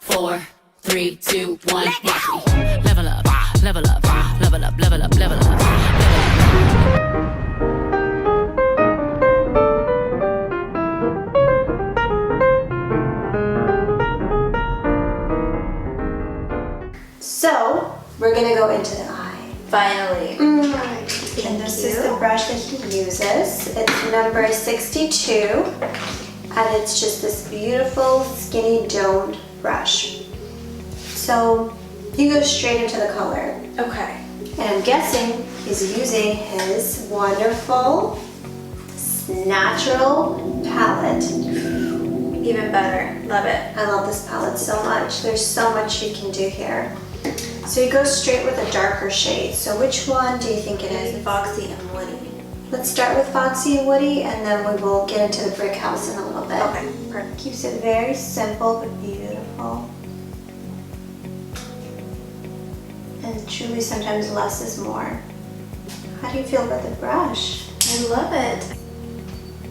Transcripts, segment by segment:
4, 3, 2, 1, watch me. Level up, level up, level up, level up, level up, level up. So, we're gonna go into the eye. Finally. And this is the brush that he uses. It's number 62. And it's just this beautiful, skinny, domed brush. So, he goes straight into the color. Okay. And I'm guessing he's using his wonderful Snatural palette. Even better. Love it. I love this palette so much. There's so much you can do here. So he goes straight with a darker shade. So which one do you think it is? Foxy and Woody. Let's start with Foxy and Woody, and then we will get into the brick house in a little bit. Okay, perfect. Keeps it very simple but beautiful. And truly sometimes less is more. How do you feel about the brush? I love it.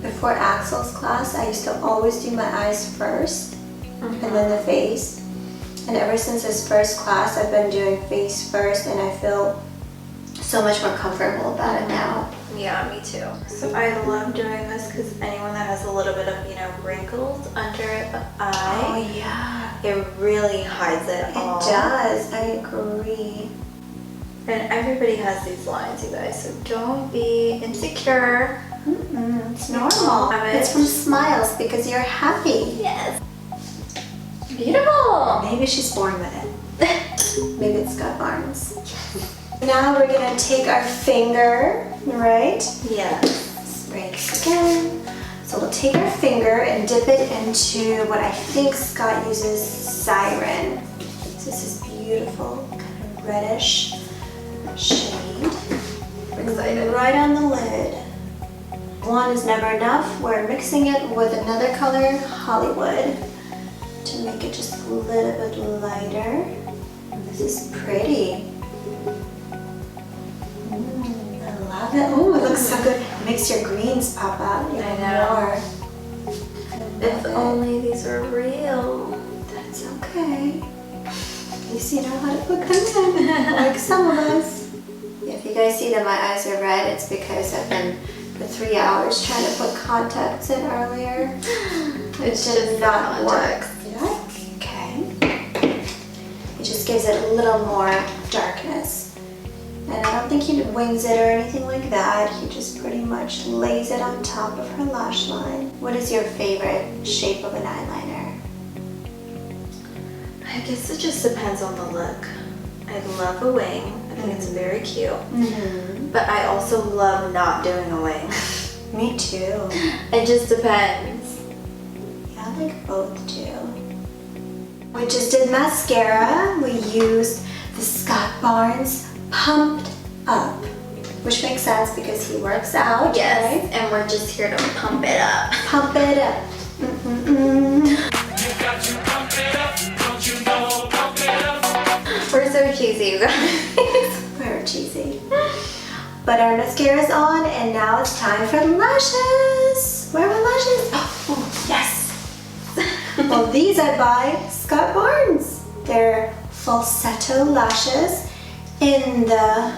Before Axel's class, I used to always do my eyes first, and then the face. And ever since his first class, I've been doing face first, and I feel so much more comfortable about it now. Yeah, me too. So I love doing this because anyone that has a little bit of, you know, wrinkles under the eye, Oh yeah, it really hides it all. it does. I agree. And everybody has these lines, you guys, so don't be insecure. It's normal. It's from smiles because you're happy. Yes. Beautiful. Maybe she's born with it. Maybe it's got Barnes. Now we're gonna take our finger, right? Yes. Right again. So we'll take our finger and dip it into what I think Scott uses, Siren. So this is beautiful, kind of reddish shade. I'm excited. Right on the lid. One is never enough. We're mixing it with another color, Hollywood, to make it just a little bit lighter. This is pretty. I love it. Oh, it looks so good. It makes your greens pop out even more. If only these were real. That's okay. At least you know how to put them in, like some of us. If you guys see that my eyes are red, it's because I've been for 3 hours trying to put contacts in earlier. It did not work. Okay. It just gives it a little more darkness. And I don't think he wings it or anything like that. He just pretty much lays it on top of her lash line. What is your favorite shape of an eyeliner? I guess it just depends on the look. I love a wing. I think it's very cute. But I also love not doing a wing. Me too. It just depends. Yeah, I like both too. We just did mascara. We used the Scott Barnes Pumped Up, which makes sense because he works out, Yes, right? and we're just here to pump it up. Pump it up. You got to pump it up, don't you know, pump it up. We're so cheesy, you guys. We're cheesy. But our mascara's on, and now it's time for lashes. Where are my lashes? Oh, yes. Well, these I buy Scott Barnes. They're falsetto lashes in the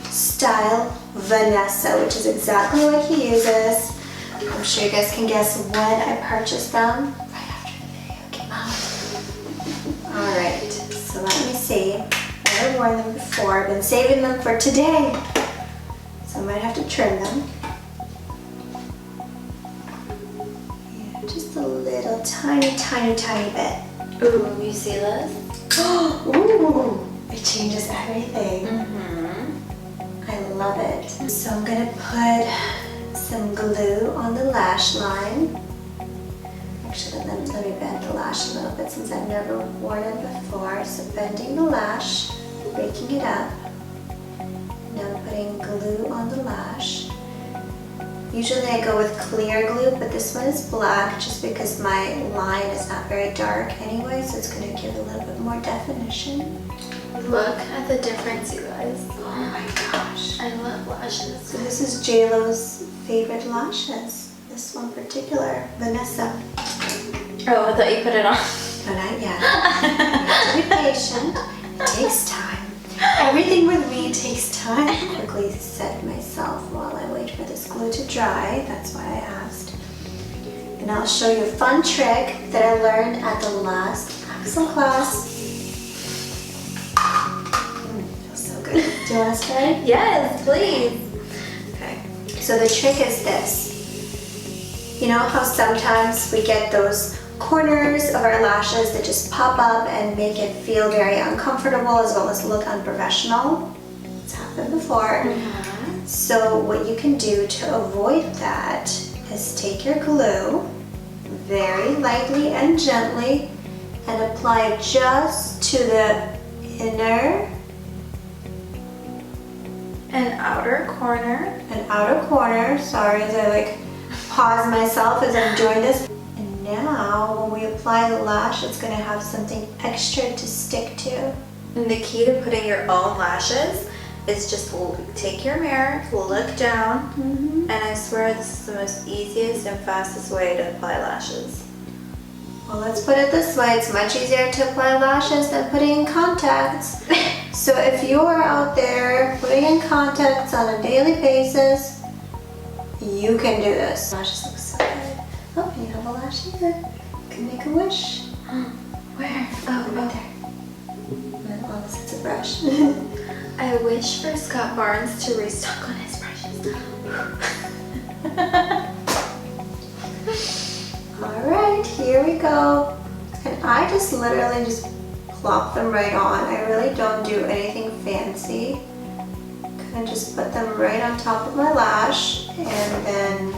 style Vanessa, which is exactly what he uses. I'm sure you guys can guess when I purchased them. Right after the video came out. Alright, so let me see. I've never worn them before. I've been saving them for today. So I might have to trim them. Yeah, just a little tiny, tiny, tiny bit. Ooh, you see this? Ooh, it changes everything. I love it. So I'm gonna put some glue on the lash line. Actually, let me bend the lash a little bit since I've never worn it before. So bending the lash, breaking it up. Now putting glue on the lash. Usually I go with clear glue, but this one is black just because my line is not very dark anyway, so it's going to give a little bit more definition. Look at the difference, you guys. Oh my gosh. I love lashes. So this is JLo's favorite lashes. This one particular, Vanessa. Oh, I thought you put it on. No, not yet. takes time. Everything with me takes time. I quickly set myself while I wait for this glue to dry. That's why I asked. And I'll show you a fun trick that I learned at the last Axel class. Feels so good. Do you want to start? Yes, please. Okay. So the trick is this. You know how sometimes we get those corners of our lashes that just pop up and make it feel very uncomfortable as well as look unprofessional? It's happened before. So what you can do to avoid that is take your glue very lightly and gently and apply it just to the inner and outer corner. Sorry, as I like pause myself as I'm doing this. And now when we apply the lash, it's going to have something extra to stick to. And the key to putting your own lashes is just take your mirror, look down, and I swear this is the most easiest and fastest way to apply lashes. Well, let's put it this way. It's much easier to apply lashes than putting in contacts. So if you are out there putting in contacts on a daily basis, you can do this. Lashes look so good. Oh, you have a lash here. You can make a wish. Where? Oh, right there. Unless it's a brush. I wish for Scott Barnes to restock on his brushes. Alright, here we go. And I just literally just plop them right on. I really don't do anything fancy. Kind of just put them right on top of my lash and then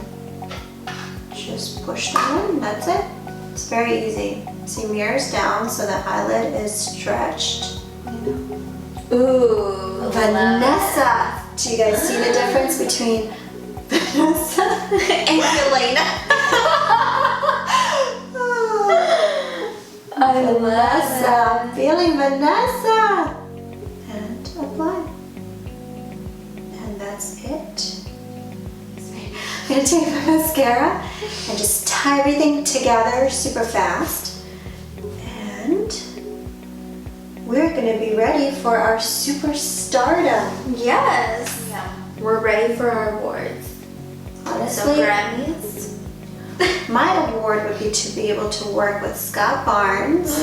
just push them in. That's it. It's very easy. See, mirrors down so the eyelid is stretched. Ooh, Vanessa! Do you guys see the difference between Vanessa and Yelena? Vanessa! Feeling Vanessa! And apply. And that's it. I'm going to take my mascara and just tie everything together super fast. And we're going to be ready for our superstardom. Yes! We're ready for our awards. So Honestly, Grammys. my award would be to be able to work with Scott Barnes,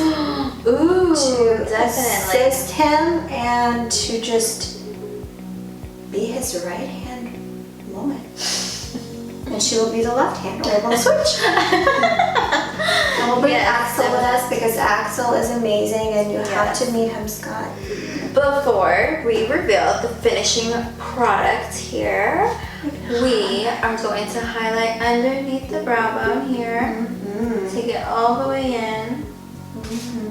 Ooh, to definitely. assist him, and to just be his right-hand woman. And she will be the left hand. We're going to switch. And we'll bring Yes, Axel with us because Axel is amazing and you have to meet him, Scott. Before we reveal the finishing product here, we are going to highlight underneath the brow bone here. Take it all the way in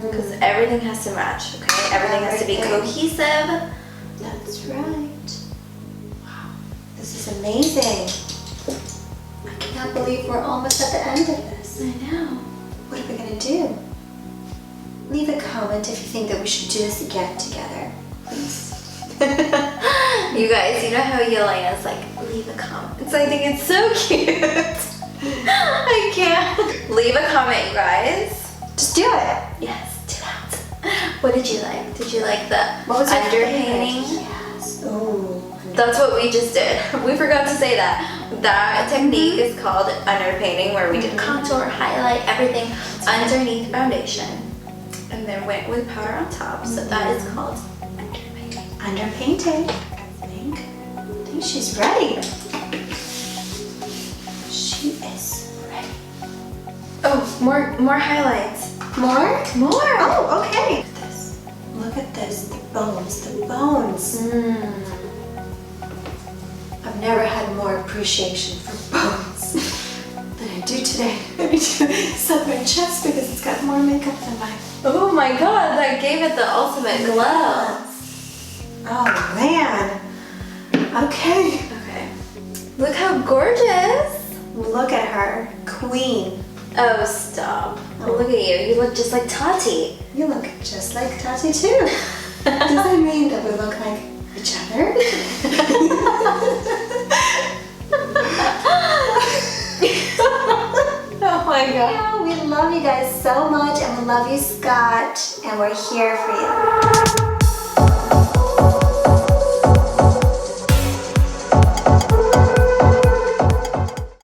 because everything has to match, okay? Everything has to be cohesive. That's right. Wow, this is amazing. I cannot believe we're almost at the end of this. I know. What are we going to do? Leave a comment if you think that we should do this again together, please. You guys, you know how Yelena's like, leave a comment. So I think it's so cute. I can't. Leave a comment, you guys. Just do it. Yes, do that. What did you like? Did you like the What was your underpainting? favorite? Yes. Oh. That's what we just did. We forgot to say that. That technique is called underpainting, where we did contour, highlight, everything underneath foundation. And then went with powder on top. So that is called underpainting. Underpainting. I think she's ready. She is ready. Oh, more highlights. More? More. Oh, okay. Look at this. The bones. The bones. I've never had more appreciation for bones than I do today. I need to set my chest because it's got more makeup than mine. Oh my god, that gave it the ultimate glow. Oh man. Okay. Okay. Look how gorgeous. Look at her. Queen. Oh, stop. Oh, look at you. You look just like Tati. You look just like Tati too. Does that mean that we look like each other? Oh my god. Yeah, we love you guys so much and we love you, Scott, and we're here for you.